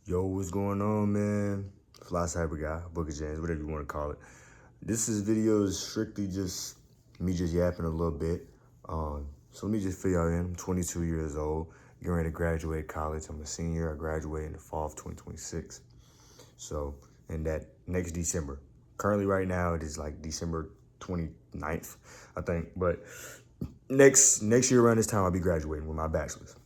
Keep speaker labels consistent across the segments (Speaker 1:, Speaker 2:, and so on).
Speaker 1: Yo, what's going on, man? Fly Cyber Guy, Book of James, whatever you want to call it. This is video is strictly just me just yapping a little bit. So let me just fill y'all in. I'm 22 years old, getting ready to graduate college. I'm a senior. I graduate in the fall of 2026. So, in that next December. Currently, right now, it is like December 29th, I think. But next year around this time, I'll be graduating with my bachelor's.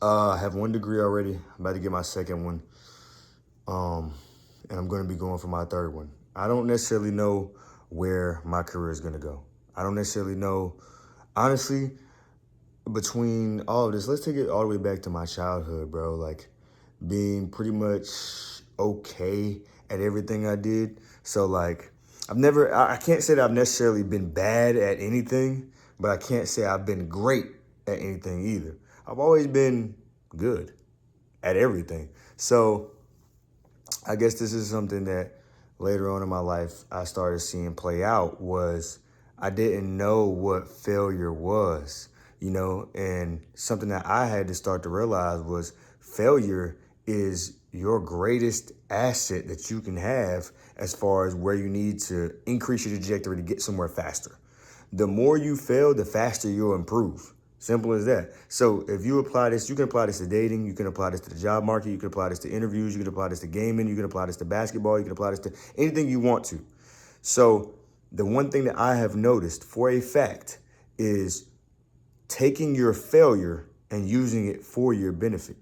Speaker 1: I have one degree already. I'm about to get my second one. And I'm going to be going for my third one. I don't necessarily know where my career is going to go. I don't necessarily know, honestly, between all of this, let's take it all the way back to my childhood, bro. Like being pretty much okay at everything I did. So like, I can't say that I've necessarily been bad at anything, but I can't say I've been great at anything either. I've always been good at everything. So I guess this is something that later on in my life I started seeing play out was I didn't know what failure was, and something that I had to start to realize was failure is your greatest asset that you can have as far as where you need to increase your trajectory to get somewhere faster. The more you fail, the faster you'll improve. Simple as that. So if you apply this, you can apply this to dating, you can apply this to the job market, you can apply this to interviews, you can apply this to gaming, you can apply this to basketball, you can apply this to anything you want to. So the one thing that I have noticed for a fact is taking your failure and using it for your benefit.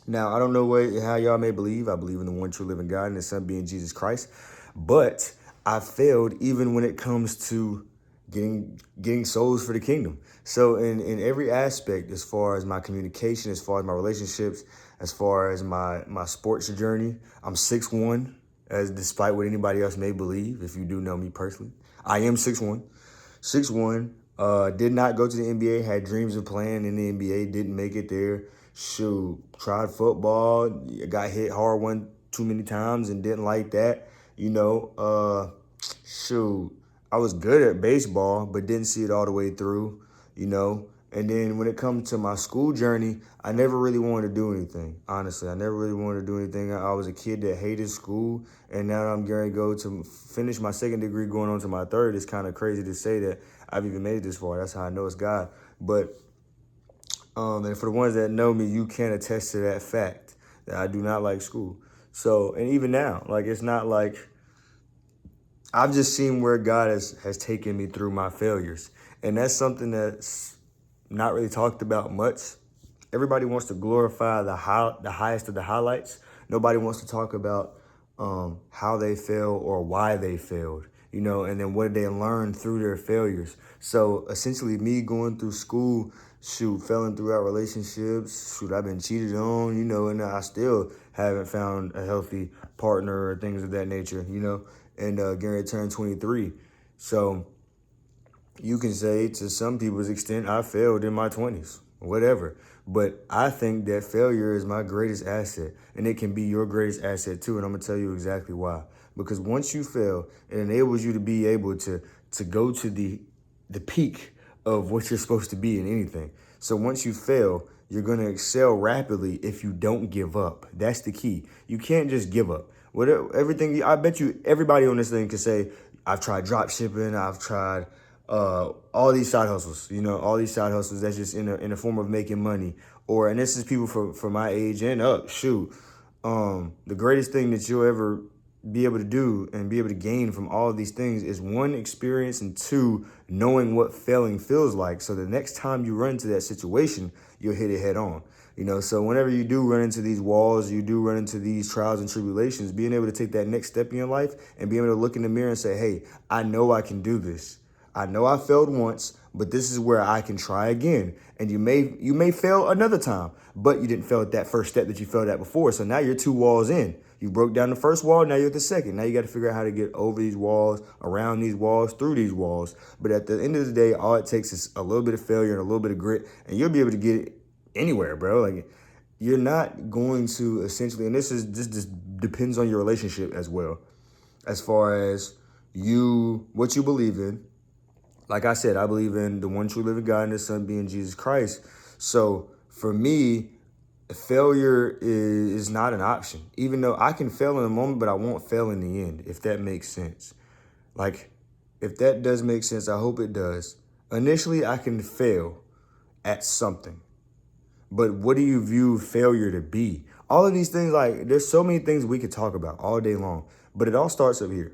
Speaker 1: Now, I don't know how y'all may believe. I believe in the one true living God and his son being Jesus Christ. But I failed even when it comes to getting souls for the kingdom. So in every aspect, as far as my communication, as far as my relationships, as far as my sports journey, I'm 6'1", as despite what anybody else may believe, if you do know me personally. I am 6'1". 6'1", did not go to the NBA, had dreams of playing in the NBA, didn't make it there. Shoot, tried football, got hit hard one too many times and didn't like that. Shoot, I was good at baseball, but didn't see it all the way through, And then when it comes to my school journey, I never really wanted to do anything. Honestly, I never really wanted to do anything. I was a kid that hated school, and now I'm going to go to finish my second degree, going on to my third. It's kind of crazy to say that I've even made it this far. That's how I know it's God. But and for the ones that know me, you can attest to that fact that I do not like school. So, and even now, like it's not like I've just seen where God has taken me through my failures. And that's something that's not really talked about much. Everybody wants to glorify the highest of the highlights. Nobody wants to talk about how they failed or why they failed, and then what did they learn through their failures. So essentially me going through school, failing throughout relationships, I've been cheated on, and I still haven't found a healthy partner or things of that nature, and getting ready to turn 23. So you can say to some people's extent, I failed in my 20s, whatever. But I think that failure is my greatest asset, and it can be your greatest asset too. And I'm gonna tell you exactly why. Because once you fail, it enables you to be able to go to the peak of what you're supposed to be in anything. So once you fail, you're gonna excel rapidly if you don't give up. That's the key. You can't just give up. Everything, I bet you everybody on this thing can say, I've tried drop shipping, I've tried all these side hustles, all these side hustles that's just in a form of making money. And this is people for my age and up, the greatest thing that you'll ever be able to do and be able to gain from all of these things is one, experience, and two, knowing what failing feels like. So the next time you run into that situation, you'll hit it head on. So whenever you do run into these walls, you do run into these trials and tribulations, being able to take that next step in your life and being able to look in the mirror and say, hey, I know I can do this. I know I failed once, but this is where I can try again. And you may fail another time, but you didn't fail at that first step that you failed at before. So now you're 2 walls in. You broke down the first wall, now you're at the second. Now you got to figure out how to get over these walls, around these walls, through these walls. But at the end of the day, all it takes is a little bit of failure and a little bit of grit, and you'll be able to get it anywhere, bro. Like, you're not going to essentially, and this just depends on your relationship as well, as far as what you believe in. Like I said, I believe in the one true living God and his son being Jesus Christ. So for me, failure is not an option. Even though I can fail in the moment, but I won't fail in the end, if that makes sense. Like, if that does make sense, I hope it does. Initially, I can fail at something. But what do you view failure to be? All of these things, like, there's so many things we could talk about all day long, but it all starts up here.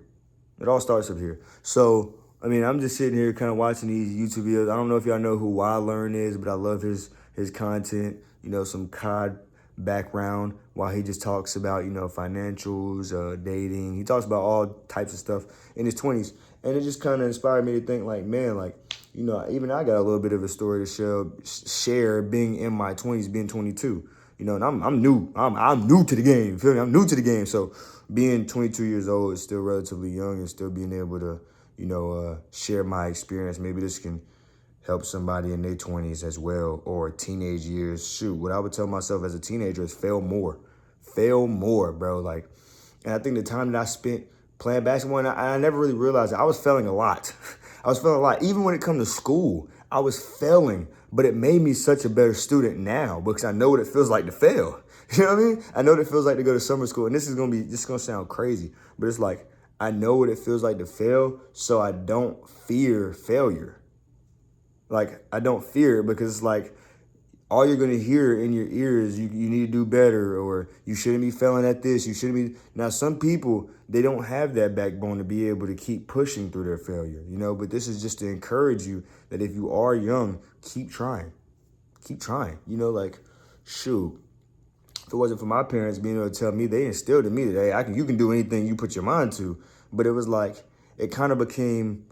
Speaker 1: It all starts up here. So, I mean, I'm just sitting here kind of watching these YouTube videos. I don't know if y'all know who Learn is, but I love his content. You know, some COD background while he just talks about, you know, financials, dating. He talks about all types of stuff in his 20s. And it just kind of inspired me to think like, man, like, you know, even I got a little bit of a story to share being in my 20s, being 22. You know, and I'm new. I'm new to the game. Feel me? I'm new to the game. So being 22 years old is still relatively young, and still being able to, you know, share my experience. Maybe this can help somebody in their 20s as well, or teenage years. Shoot, what I would tell myself as a teenager is fail more. Fail more, bro. Like, and I think the time that I spent playing basketball, and I never really realized that I was failing a lot. I was failing a lot. Even when it comes to school, I was failing, but it made me such a better student now because I know what it feels like to fail. You know what I mean? I know what it feels like to go to summer school, and this is gonna sound crazy, but it's like I know what it feels like to fail, so I don't fear failure. Like, I don't fear it because it's like all you're going to hear in your ears, you need to do better, or you shouldn't be failing at this. You shouldn't be. Now, some people, they don't have that backbone to be able to keep pushing through their failure, you know, but this is just to encourage you that if you are young, keep trying. Keep trying. You know, like, shoot, if it wasn't for my parents being able to tell me, they instilled in me that, hey, you can do anything you put your mind to. But it was like, it kind of became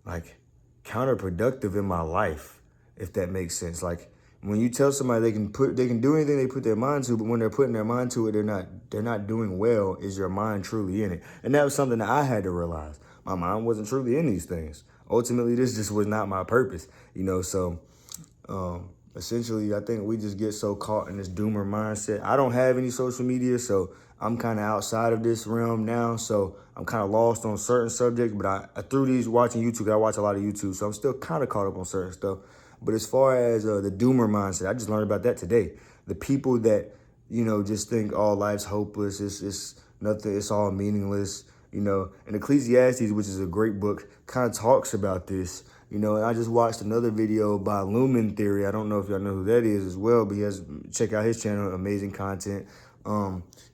Speaker 1: like counterproductive in my life, if that makes sense. Like, when you tell somebody they can do anything they put their mind to, but when they're putting their mind to it, they're not doing well. Is your mind truly in it? And that was something that I had to realize. My mind wasn't truly in these things. Ultimately, this just was not my purpose, you know. So essentially, I think we just get so caught in this doomer mindset. I don't have any social media, so I'm kind of outside of this realm now. So I'm kind of lost on certain subjects, but I through these watching YouTube, I watch a lot of YouTube, so I'm still kind of caught up on certain stuff. But as far as the doomer mindset, I just learned about that today. The people that, you know, just think, oh, life's hopeless, it's nothing, it's all meaningless, you know. And Ecclesiastes, which is a great book, kind of talks about this. You know, and I just watched another video by Lumen Theory. I don't know if y'all know who that is as well, but check out his channel, amazing content.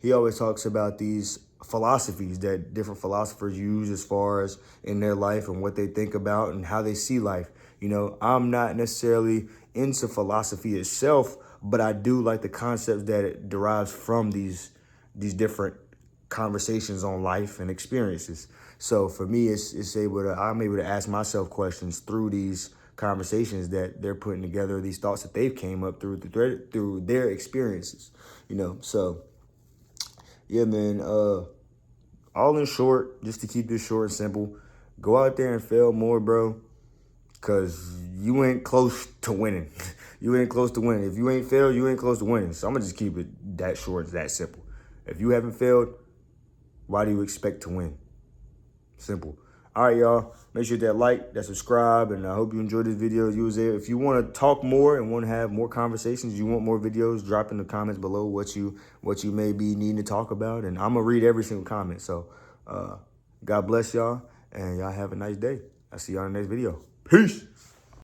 Speaker 1: He always talks about these philosophies that different philosophers use as far as in their life and what they think about and how they see life. You know, I'm not necessarily into philosophy itself, but I do like the concepts that it derives from these different conversations on life and experiences. So for me, I'm able to ask myself questions through these conversations that they're putting together, these thoughts that they've came up through their experiences, you know. So yeah, man, all in short, just to keep this short and simple, go out there and fail more, bro, because you ain't close to winning. You ain't close to winning. If you ain't failed, you ain't close to winning. So I'm going to just keep it that short, that simple. If you haven't failed, why do you expect to win? Simple. All right, y'all. Make sure that like, that subscribe, and I hope you enjoyed this video. If you want to talk more and want to have more conversations, you want more videos, drop in the comments below what you may be needing to talk about, and I'm gonna read every single comment. So, God bless y'all, and y'all have a nice day. I'll see y'all in the next video. Peace.